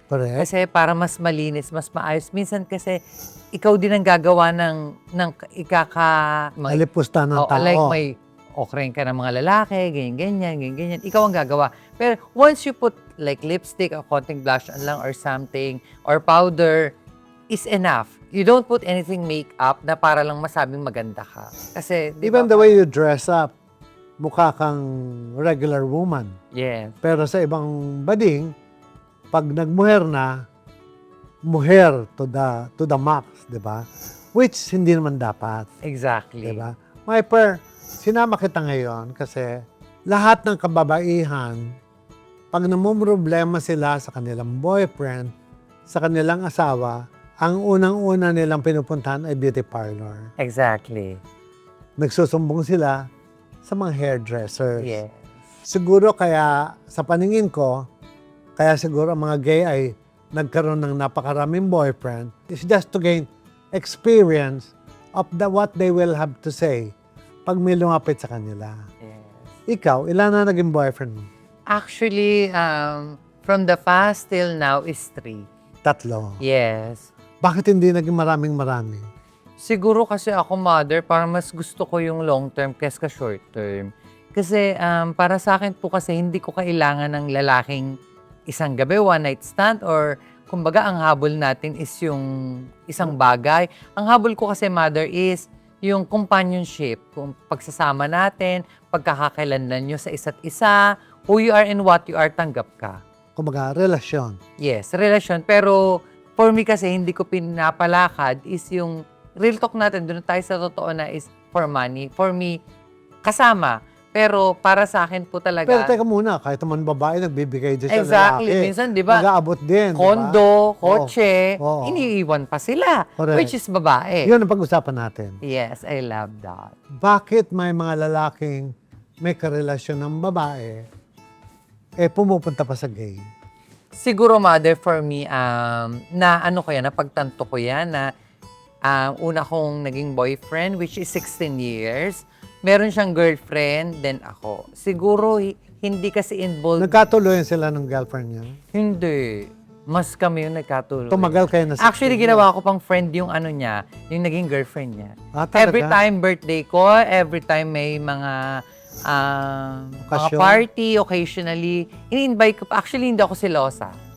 Correct. Kasi para mas malinis, mas maayos. Minsan kasi, ikaw din ang gagawa ng Nalipusta ng tao. Like may okring ka ng mga lalaki, ganyan. Ikaw ang gagawa. Pero once you put like lipstick, or konting blush on lang or something, or powder, is enough. You don't put anything makeup na para lang masabing maganda ka. Kasi, di ba? Even the way you dress up, mukha kang regular woman. Yes. Pero sa ibang bading, pag nagmuher na, muher to the max, di ba? Which hindi naman dapat, Exactly. di ba? My per, sinama kita ngayon kasi lahat ng kababaihan, pag namumroblema sila sa kanilang boyfriend, sa kanilang asawa, ang unang-una nilang pinupuntahan ay beauty parlor. Exactly. Nagsusumbong sila sa mga hairdressers. Yes. Siguro kaya sa paningin ko, kaya siguro ang mga gay ay nagkaroon ng napakaraming boyfriend. It's just to gain experience of what they will have to say pag may lumapit sa kanila. Yes. Ikaw, ilan na naging boyfriend mo? Actually, from the past till now is 3. 3. Yes. Bakit hindi naging maraming-marami? Siguro kasi ako, mother, parang mas gusto ko yung long term kaysa short term. Kasi para sa akin po kasi hindi ko kailangan ng lalaking isang gabi, one night stand, or kumbaga ang habol natin is yung isang bagay. Ang habol ko kasi, mother, is yung companionship, kung pagsasama natin, pagkakakilanlan nyo sa isa't isa, who you are and what you are, tanggap ka. Kumbaga, relasyon. Yes, relasyon. Pero for me kasi, hindi ko pinapalakad is yung real talk natin, doon tayo sa totoo na is for money. For me, kasama. Pero para sa akin po talaga. Pero teka muna, kahit naman babae, nagbibigay din sa Exactly. lalaki. Minsan, di ba? Nag-aabot din, Kondo, di ba? kotse, Oo. iniiwan pa sila. Correct. Which is babae. Yun ang pag-usapan natin. Yes, I love that. Bakit may mga lalaking may karelasyon ng babae, pumupunta pa sa gay? Siguro, mother, for me, na ano ko yan, napagtanto ko yan na una kong naging boyfriend, which is 16 years. Meron siyang girlfriend, then ako. Siguro, hindi kasi involved. Nagkatuloyan sila ng girlfriend niya? Hindi. Mas kami yung nagkatuloy. Tumagal kayo na 16 Actually, ginawa ko pang friend yung ano niya, yung naging girlfriend niya. talaga? Every time birthday ko, every time may mga Okasyon? party, occasionally, ini-invite ko. Actually, hindi ako selosa.